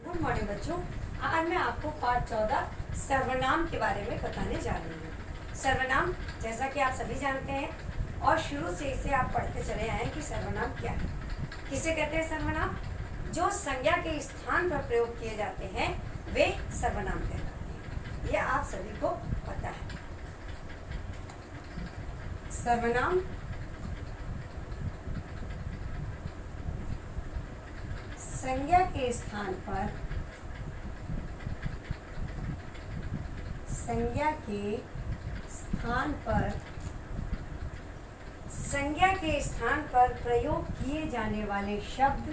Good morning बच्चों। आज मैं आपको पाठ 14 सर्वनाम के बारे में बताने जा रही हूँ। सर्वनाम जैसा कि आप सभी जानते हैं और शुरू से इसे आप पढ़ते चले आए हैं कि सर्वनाम क्या है। किसे कहते हैं सर्वनाम? जो संज्ञा के स्थान पर प्रयोग किए जाते हैं वे सर्वनाम कहलाते हैं। यह आप सभी को पता है। सर्वनाम संज्ञा के स्थान पर संज्ञा के स्थान पर प्रयोग किए जाने वाले शब्द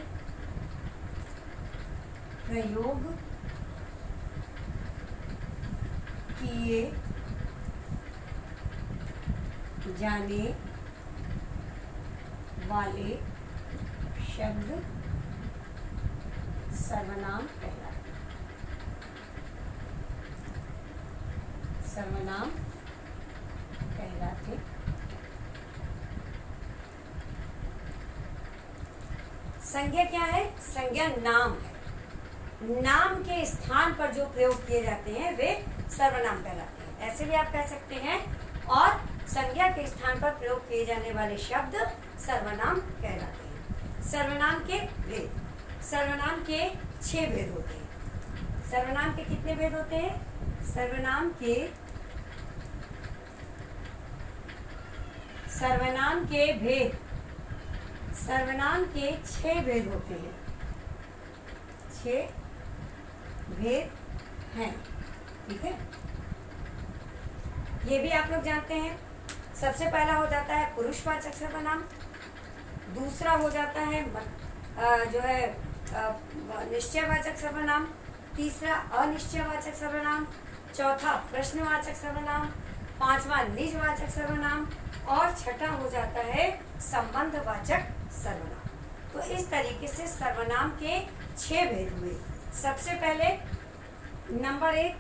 सर्वनाम कहलाते हैं। सर्वनाम कहलाते। संज्ञा क्या है? संज्ञा नाम है। नाम के स्थान पर जो प्रयोग किए जाते हैं वे सर्वनाम कहलाते हैं। ऐसे भी आप कह सकते हैं। और संज्ञा के स्थान पर प्रयोग किए जाने वाले शब्द सर्वनाम कहलाते हैं। सर्वनाम के भेद। सर्वनाम के 6 भेद होते हैं। सर्वनाम के कितने भेद होते हैं? सर्वनाम के भेद। सर्वनाम के 6 भेद होते हैं। 6 भेद हैं। ठीक है, ये भी आप लोग जानते हैं। सबसे पहला हो जाता है पुरुषवाचक सर्वनाम। दूसरा हो जाता है निश्चयवाचक सर्वनाम। तीसरा अनिश्चयवाचक सर्वनाम। चौथा प्रश्नवाचक सर्वनाम। पांचवा निजवाचक सर्वनाम और छठा हो जाता है संबंधवाचक सर्वनाम। तो इस तरीके से सर्वनाम के 6 भेद हुए। सबसे पहले नंबर 1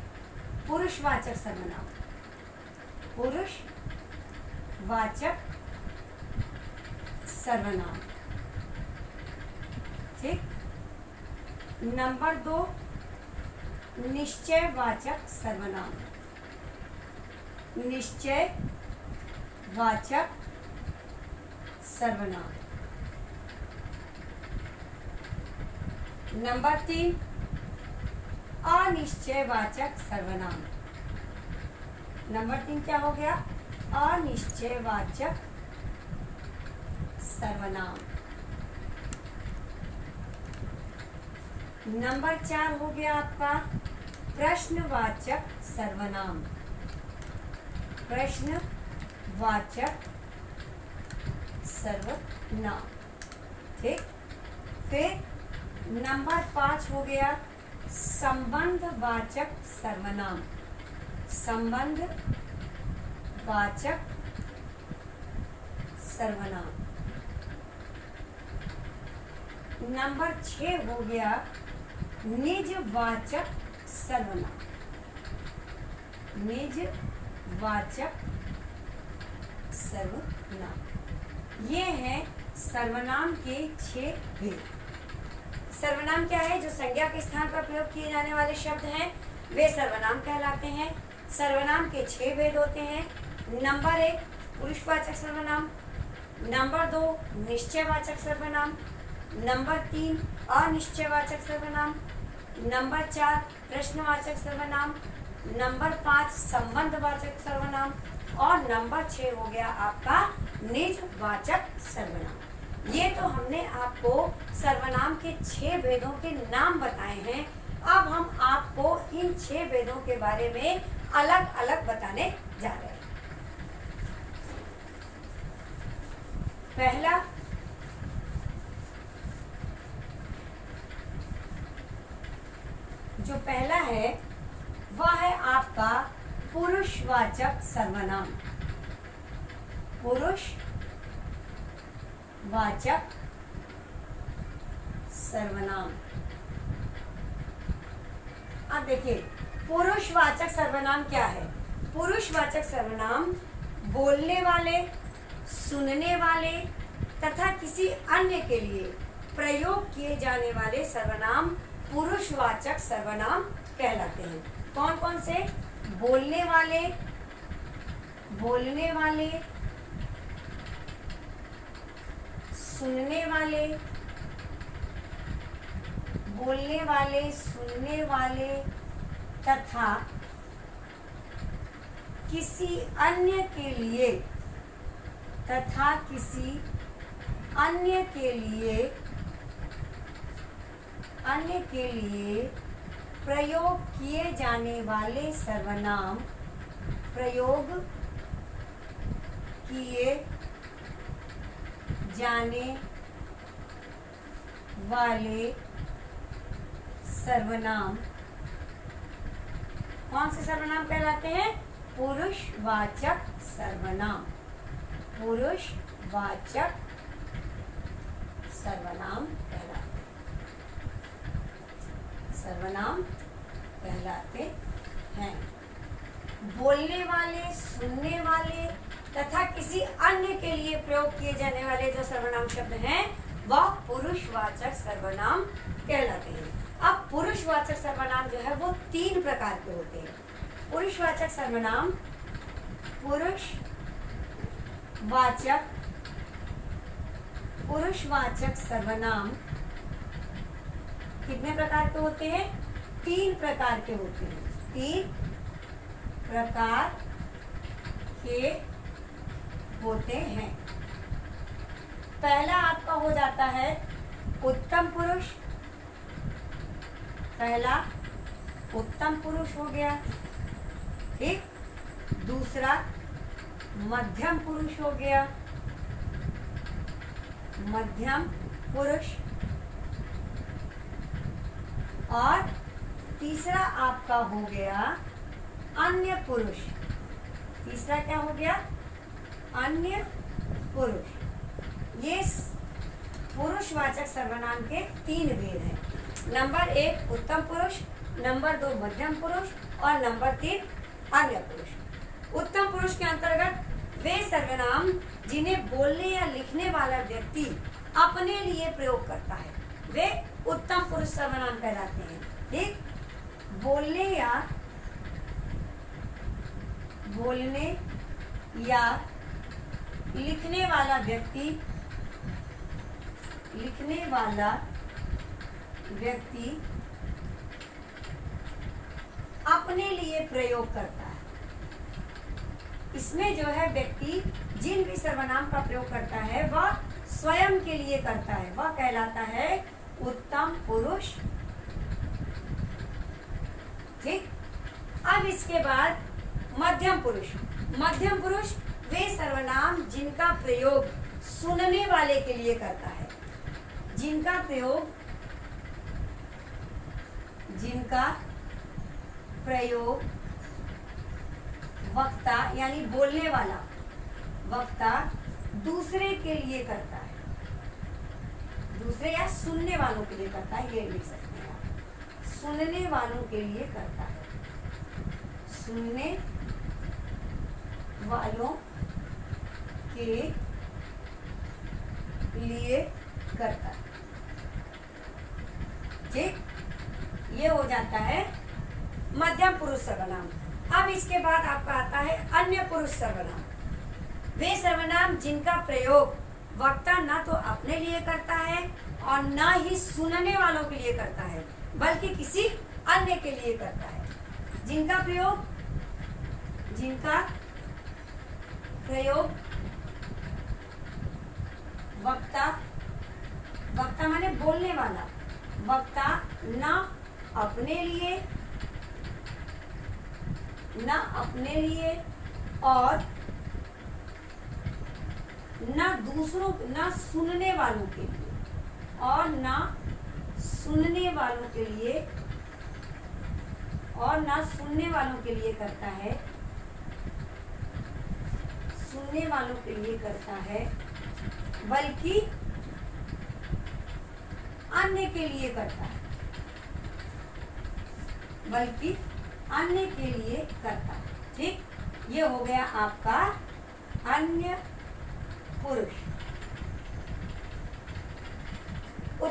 पुरुषवाचक सर्वनाम। पुरुषवाचक सर्वनाम। ठीक। नंबर 2 निश्चयवाचक सर्वनाम। निश्चयवाचक सर्वनाम। नंबर 3 अनिश्चयवाचक सर्वनाम। नंबर 3 क्या हो गया? अनिश्चयवाचक सर्वनाम। नंबर 4 हो गया आपका प्रश्नवाचक सर्वनाम। प्रश्नवाचक सर्वनाम। ठीक। फिर नंबर 5 हो गया संबंधवाचक सर्वनाम। संबंधवाचक सर्वनाम। नंबर 6 हो गया निजवाचक सर्वनाम। निजवाचक सर्वनाम। ये है सर्वनाम के 6 भेद। सर्वनाम क्या है? जो संज्ञा के स्थान पर प्रयोग किए जाने वाले शब्द हैं वे सर्वनाम कहलाते हैं। सर्वनाम के 6 भेद होते हैं। नंबर 1 पुरुषवाचक सर्वनाम। नंबर 2 निश्चयवाचक सर्वनाम। नंबर 3 अनिश्चयवाचक सर्वनाम। नंबर 4 प्रश्नवाचक सर्वनाम। नंबर 5 संबंधवाचक सर्वनाम और नंबर 6 हो गया आपका निजवाचक सर्वनाम। ये तो हमने आपको सर्वनाम के 6 भेदों के नाम बताए हैं। अब हम आपको इन 6 भेदों के बारे में अलग अलग बताने जा रहे हैं। पहला है वह है आपका पुरुषवाचक सर्वनाम। पुरुषवाचक सर्वनाम। अब देखिए पुरुषवाचक सर्वनाम क्या है? पुरुषवाचक सर्वनाम बोलने वाले, सुनने वाले तथा किसी अन्य के लिए प्रयोग किए जाने वाले सर्वनाम पुरुषवाचक सर्वनाम कहलाते हैं। कौन कौन से? बोलने वाले, बोलने वाले, सुनने वाले, बोलने वाले, सुनने वाले तथा किसी अन्य के लिए, तथा किसी अन्य के लिए, अन्य के लिए प्रयोग किए जाने वाले सर्वनाम, प्रयोग किए जाने वाले सर्वनाम कौन से सर्वनाम कहलाते हैं? पुरुषवाचक सर्वनाम, पुरुषवाचक सर्वनाम कहलाते हैं, सर्वनाम कहलाते हैं। बोलने वाले, सुनने वाले तथा किसी अन्य के लिए प्रयोग किए जाने वाले जो सर्वनाम शब्द हैं वह पुरुषवाचक सर्वनाम कहलाते हैं। अब पुरुषवाचक सर्वनाम जो है वो 3 प्रकार के होते हैं। पुरुषवाचक सर्वनाम, पुरुषवाचक सर्वनाम कितने प्रकार के होते हैं? 3 प्रकार के होते हैं। 3 प्रकार के होते हैं। पहला आपका हो जाता है उत्तम पुरुष, पहला उत्तम पुरुष हो गया, ठीक। दूसरा मध्यम पुरुष हो गया, मध्यम पुरुष। और तीसरा आपका हो गया अन्य पुरुष। तीसरा क्या हो गया? अन्य पुरुष। ये पुरुषवाचक सर्वनाम के 3 भेद हैं। नंबर 1 उत्तम पुरुष, नंबर 2 मध्यम पुरुष और नंबर 3 अन्य पुरुष। उत्तम पुरुष के अंतर्गत वे सर्वनाम जिन्हें बोलने या लिखने वाला व्यक्ति अपने लिए प्रयोग करता है वे उत्तम पुरुष सर्वनाम कहलाते हैं, ठीक। बोलने या लिखने वाला व्यक्ति अपने लिए प्रयोग करता है। इसमें जो है व्यक्ति जिन भी सर्वनाम का प्रयोग करता है वह स्वयं के लिए करता है, वह कहलाता है उत्तम पुरुष, ठीक। अब इसके बाद मध्यम पुरुष। मध्यम पुरुष वे सर्वनाम जिनका प्रयोग सुनने वाले के लिए करता है, जिनका प्रयोग वक्ता यानी बोलने वाला वक्ता दूसरे के लिए करता है, दूसरे या सुनने वालों के लिए करता है, ये लिख सकते हैं आप। सुनने वालों के लिए करता है, सुनने वालों के लिए करता है, ठीक। ये हो जाता है मध्यम पुरुष सर्वनाम। अब इसके बाद आपका आता है अन्य पुरुष सर्वनाम। वे सर्वनाम जिनका प्रयोग वक्ता ना तो अपने लिए करता है और ना ही सुनने वालों के लिए करता है बल्कि किसी अन्य के लिए करता है। जिनका प्रयोग वक्ता माने बोलने वाला, वक्ता ना अपने लिए और ना दूसरों, ना सुनने वालों के लिए और ना सुनने वालों के लिए और ना सुनने वालों के लिए करता है, सुनने वालों के लिए करता है बल्कि अन्य के लिए करता है, बल्कि अन्य के लिए करता है, ठीक। ये हो गया आपका अन्य पुरुष।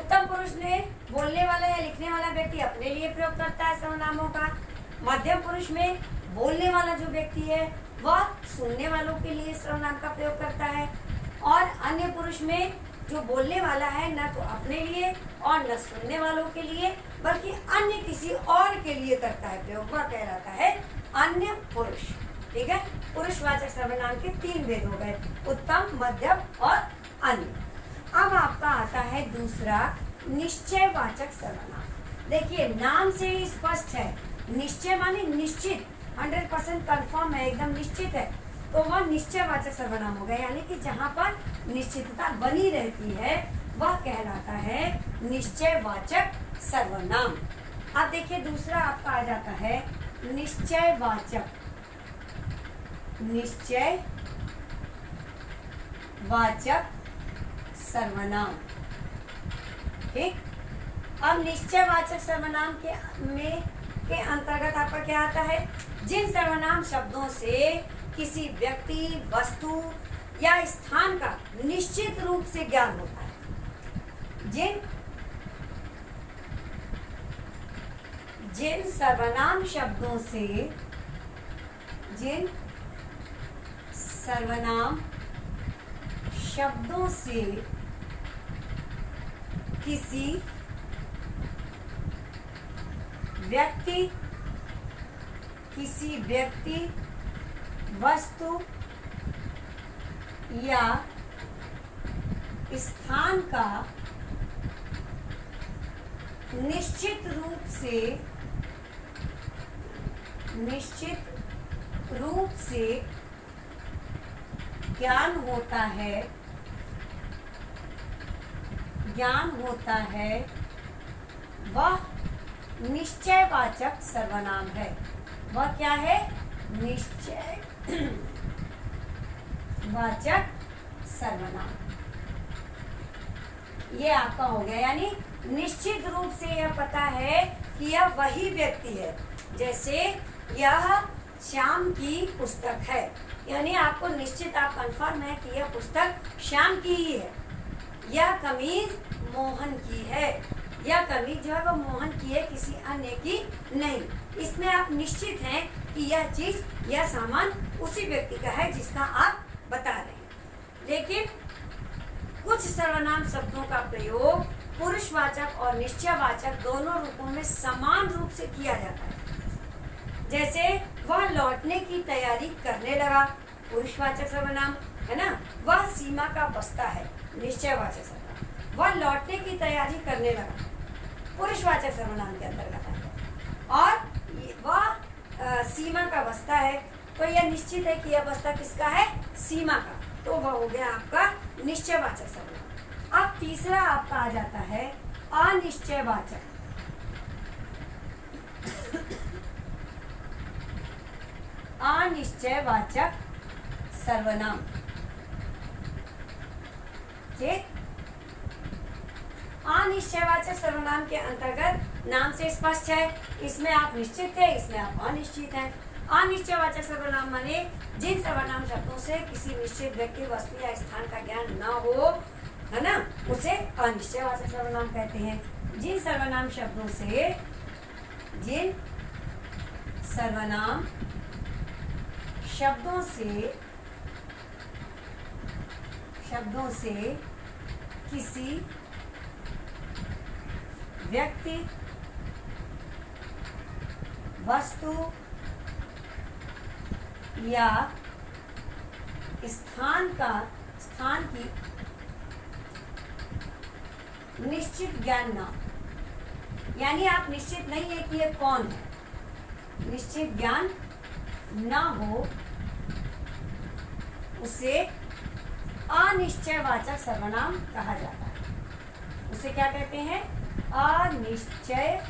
उत्तम पुरुष ने बोलने वाला या लिखने वाला व्यक्ति अपने लिए प्रयोग करता है सर्वनामों का। मध्यम पुरुष में बोलने वाला जो व्यक्ति है वह सुनने वालों के लिए सर्वनाम का प्रयोग करता है। और अन्य पुरुष में जो बोलने वाला है न तो अपने लिए और न सुनने वालों के लिए बल्कि अन्य किसी और के लिए करता है प्रयोग, वह कहलाता है अन्य पुरुष। ठीक है, पुरुषवाचक सर्वनाम के 3 भेद हो गए, उत्तम, मध्यम और अन्य। अब आपका आता है दूसरा निश्चयवाचक सर्वनाम। देखिए नाम से ही स्पष्ट है, निश्चय माने निश्चित, 100% कंफर्म है, एकदम निश्चित है, तो वह निश्चयवाचक सर्वनाम हो गया। यानी कि जहाँ पर निश्चितता बनी रहती है वह कहलाता है निश्चयवाचक सर्वनाम। अब देखिए दूसरा आपका आ जाता है निश्चयवाचक सर्वनाम। ठीक, अब निश्चयवाचक सर्वनाम के अंतर्गत आपका क्या आता है? जिन सर्वनाम शब्दों से किसी व्यक्ति, वस्तु या स्थान का निश्चित रूप से ज्ञान होता है, जिन सर्वनाम शब्दों से किसी व्यक्ति, वस्तु या स्थान का निश्चित रूप से ज्ञान होता है वह निश्चयवाचक सर्वनाम है। वह क्या है? निश्चयवाचक सर्वनाम। ये आपका हो गया, यानी निश्चित रूप से यह पता है कि यह वही व्यक्ति है। जैसे यह श्याम की पुस्तक है, यानी आपको निश्चित, आप कंफर्म है कि यह पुस्तक श्याम की ही है। यह कमीज मोहन की है, यह कमीज जो है वो मोहन की है, किसी अन्य की नहीं। इसमें आप निश्चित हैं कि यह चीज, यह सामान उसी व्यक्ति का है जिसका आप बता रहे हैं। लेकिन कुछ सर्वनाम शब्दों का प्रयोग पुरुषवाचक और निश्चयवाचक दोनों रूपों में समान रूप से किया जाता है। जैसे वह लौटने की तैयारी करने लगा, पुरुषवाचक सर्वनाम है ना। वह सीमा का बस्ता है, निश्चयवाचक सर्वनाम। वह लौटने की तैयारी करने लगा, पुरुषवाचक सर्वनाम के अंतर्गत है। और वह सीमा का बस्ता है, तो यह निश्चित है कि यह बस्ता किसका है? सीमा का, तो वह हो गया आपका निश्चयवाचक सर्वनाम। अब तीसरा आपका आ जाता है अनिश्चयवाचक सर्वनाम। ठीक, अनिश्चयवाचक सर्वनाम के अंतर्गत नाम से स्पष्ट है, इसमें आप निश्चित है, इसमें आप अनिश्चित हैं। अनिश्चयवाचक सर्वनाम माने जिन सर्वनाम शब्दों से किसी निश्चित व्यक्ति, वस्तु या स्थान का ज्ञान न हो, है ना, उसे अनिश्चयवाचक सर्वनाम कहते हैं। जिन सर्वनाम शब्दों से किसी व्यक्ति, वस्तु या स्थान की निश्चित ज्ञान ना, यानी आप निश्चित नहीं है कि ये कौन है, निश्चित ज्ञान ना हो, उसे अनिश्चयवाचक सर्वनाम कहा जाता है। उसे क्या कहते हैं? अनिश्चयवाचक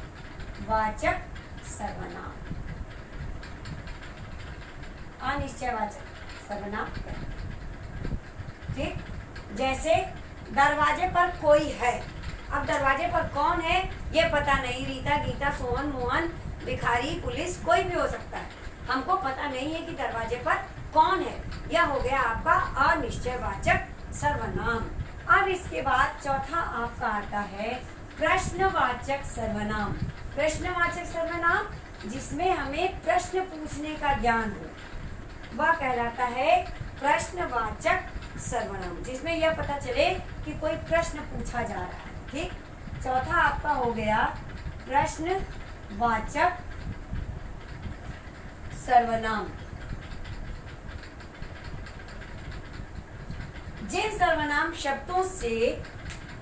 सर्वनाम। अनिश्चयवाचक सर्वनाम कहते हैं। ठीक, जैसे दरवाजे पर कोई है। अब दरवाजे पर कौन है ये पता नहीं, रीता, गीता, सोहन, मोहन, भिखारी, पुलिस, कोई भी हो सकता है। हमको पता नहीं है कि दरवाजे पर कौन है। यह हो गया आपका अनिश्चयवाचक सर्वनाम। अब इसके बाद चौथा आपका आता है प्रश्नवाचक सर्वनाम। प्रश्नवाचक सर्वनाम जिसमें हमें प्रश्न पूछने का ज्ञान हो वह कहलाता है प्रश्नवाचक सर्वनाम, जिसमें यह पता चले कि कोई प्रश्न पूछा जा रहा है। ठीक, चौथा आपका हो गया प्रश्नवाचक सर्वनाम। जिन सर्वनाम शब्दों से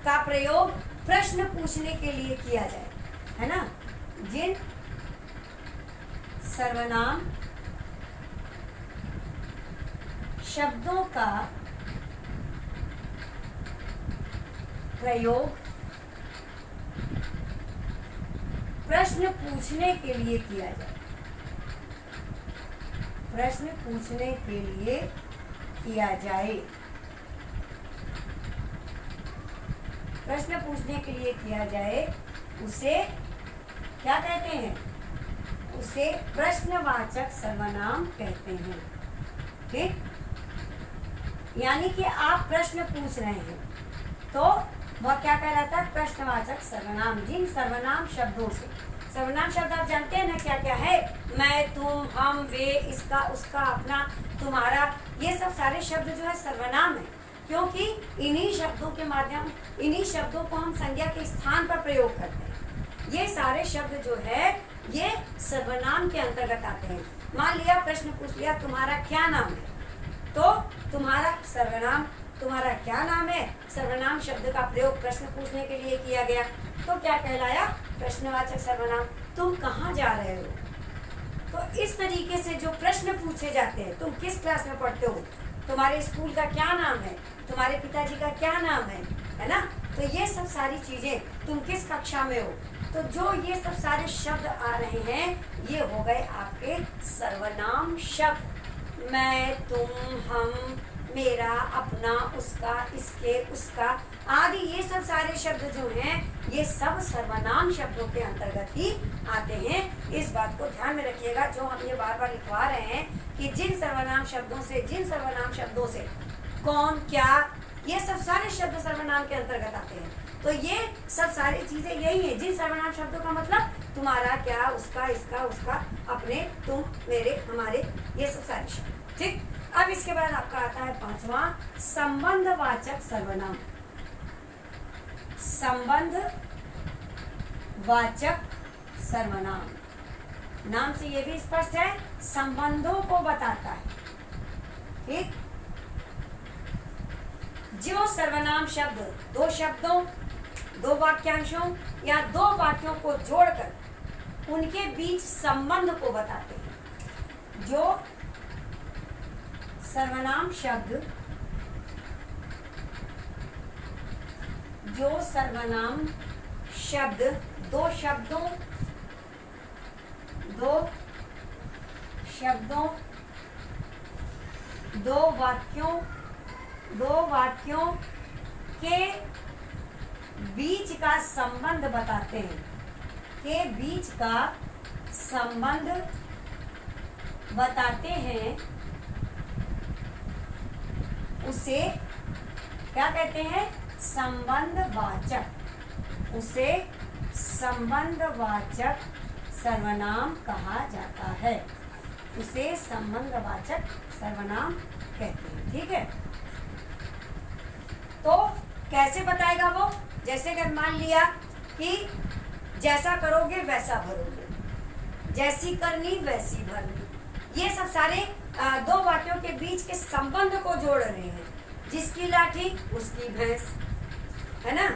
का प्रयोग प्रश्न पूछने के लिए किया जाए, है ना, जिन सर्वनाम शब्दों का प्रयोग प्रश्न पूछने के लिए किया जाए, प्रश्न पूछने के लिए किया जाए, प्रश्न पूछने के लिए किया जाए, उसे क्या कहते हैं? उसे प्रश्नवाचक सर्वनाम कहते हैं। ठीक, यानी कि आप प्रश्न पूछ रहे हैं तो वह क्या कहलाता है? प्रश्नवाचक सर्वनाम। जिन सर्वनाम शब्दों से, सर्वनाम शब्द आप जानते हैं ना क्या क्या है? मैं, तुम, हम, वे, इसका, उसका, अपना, तुम्हारा, ये सब सारे शब्द जो है सर्वनाम है, क्योंकि इन्हीं शब्दों के माध्यम, इन्हीं शब्दों को हम संज्ञा के स्थान पर प्रयोग करते हैं। ये सारे शब्द जो है ये सर्वनाम के अंतर्गत आते हैं। मान लिया प्रश्न पूछ लिया तुम्हारा क्या नाम है, तो तुम्हारा सर्वनाम, तुम्हारा क्या नाम है, सर्वनाम शब्द का प्रयोग प्रश्न पूछने के लिए किया गया तो क्या कहलाया? प्रश्नवाचक सर्वनाम। तुम कहाँ जा रहे हो, तो इस तरीके से जो प्रश्न पूछे जाते हैं, तुम किस क्लास में पढ़ते हो, तुम्हारे स्कूल का क्या नाम है, तुम्हारे पिताजी का क्या नाम है ना, तो ये सब सारी चीजें, तुम किस कक्षा में हो, तो जो ये सब सारे शब्द आ रहे हैं ये हो गए आपके सर्वनाम शब्द। मैं, तुम, हम, मेरा, अपना, उसका, इसके, उसका आदि, ये सब सारे शब्द जो हैं ये सब सर्वनाम शब्दों के अंतर्गत ही आते हैं। इस बात को ध्यान में रखिएगा, जो हम ये बार बार लिखवा रहे हैं कि जिन सर्वनाम शब्दों से, जिन सर्वनाम शब्दों से कौन, क्या, ये सब सारे शब्द सर्वनाम के अंतर्गत आते हैं। तो ये सब सारी चीजें यही है। जिन सर्वनाम शब्दों का मतलब तुम्हारा, क्या, उसका, इसका, उसका, अपने, तुम, मेरे, हमारे, ये सब सारे शब्द। ठीक, अब इसके बाद आपका आता है पांचवा संबंधवाचक सर्वनाम। संबंध वाचक सर्वनाम, नाम से ये भी स्पष्ट है, संबंधों को बताता है। ठीक, जो सर्वनाम शब्द दो शब्दों, दो वाक्यांशों या दो वाक्यों को जोड़कर उनके बीच संबंध को बताते हैं। जो सर्वनाम शब्द, जो सर्वनाम शब्द दो शब्दों, दो शब्दों, दो वाक्यों के बीच का संबंध बताते हैं, के बीच का संबंध बताते हैं, उसे क्या कहते हैं? संबंधवाचक। उसे संबंधवाचक सर्वनाम कहा जाता है। उसे संबंधवाचक सर्वनाम कहते हैं। ठीक है, तो कैसे बताएगा वो? जैसे अगर मान लिया कि जैसा करोगे वैसा भरोगे, जैसी करनी वैसी भरनी, ये सब सारे दो वाक्यों के बीच के संबंध को जोड़ रहे हैं। जिसकी लाठी उसकी भैंस, है ना,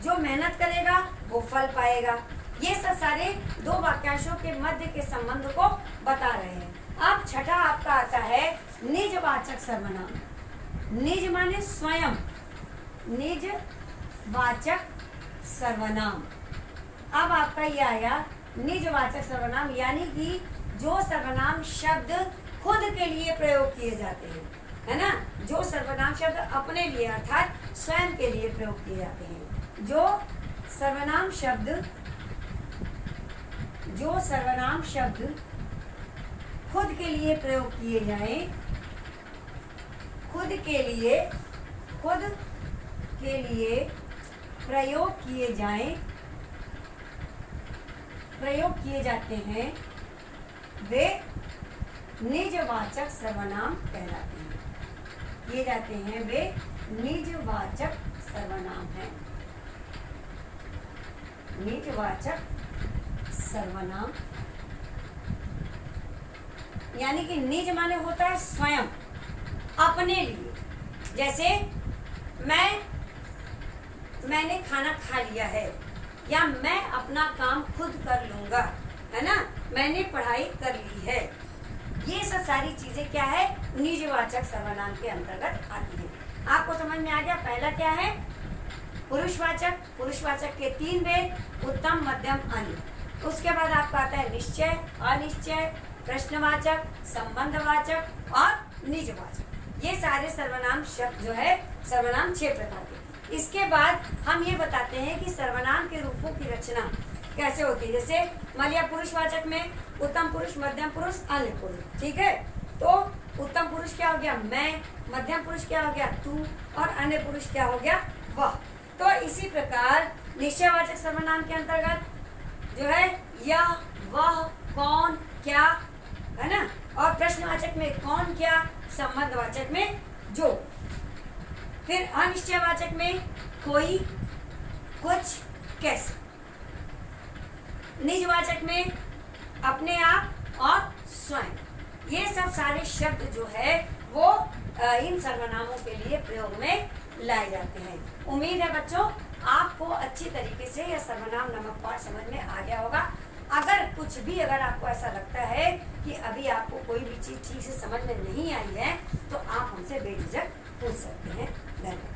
जो मेहनत करेगा वो फल पाएगा, ये सब सारे दो वाक्यांशों के मध्य के संबंध को बता रहे हैं। अब छठा आपका आता है निजवाचक सर्वनाम। निज माने स्वयं, निजवाचक सर्वनाम। अब आपका ये आया निजवाचक सर्वनाम, यानी कि जो सर्वनाम शब्द खुद के लिए प्रयोग किए जाते हैं, है ना, जो सर्वनाम शब्द अपने लिए अर्थात स्वयं के लिए प्रयोग किए जाते हैं। जो सर्वनाम शब्द खुद के लिए प्रयोग किए जाएं, खुद के लिए प्रयोग किए जाते हैं वे निजवाचक सर्वनाम कहलाते हैं। किए जाते हैं वे निजवाचक सर्वनाम हैं। निजवाचक सर्वनाम यानी कि निज माने होता है स्वयं, अपने लिए। जैसे मैंने खाना खा लिया है, या मैं अपना काम खुद कर लूंगा, है ना, मैंने पढ़ाई कर ली है। ये सब सारी चीजें क्या है, निजवाचक सर्वनाम के अंतर्गत आती है। आपको समझ में आ गया। पहला क्या है, पुरुषवाचक। पुरुषवाचक के 3 भेद, उत्तम, मध्यम, अन्य। उसके बाद आपका आता है निश्चय, अनिश्चय, प्रश्नवाचक, संबंधवाचक और निजवाचक। ये सारे सर्वनाम शब्द जो है, सर्वनाम 6 प्रकार के। इसके बाद हम ये बताते हैं कि सर्वनाम के रूपों की रचना कैसे होती है। जैसे मान लिया पुरुषवाचक में उत्तम पुरुष, मध्यम पुरुष, अन्य पुरुष। ठीक है, तो उत्तम पुरुष क्या हो गया, मैं, मध्यम पुरुष क्या हो गया, तू, और अन्य पुरुष क्या हो गया, वह। तो इसी प्रकार निश्चयवाचक सर्वनाम के अंतर्गत जो है यह, वह, कौन, क्या, है ना, और प्रश्नवाचक में कौन, क्या, संबंधवाचक में जो। फिर अनिश्चयवाचक में कोई, कुछ, कैसे। निजवाचक में अपने आप और स्वयं। ये सब सारे शब्द जो है वो इन सर्वनामों के लिए प्रयोग में लाए जाते हैं। उम्मीद है बच्चों आपको अच्छी तरीके से यह सर्वनाम नामक पाठ समझ में आ गया होगा। अगर आपको ऐसा लगता है कि अभी आपको कोई भी चीज ठीक से समझ में नहीं आई है तो आप हमसे बेझिझक पूछ सकते हैं। धन्यवाद।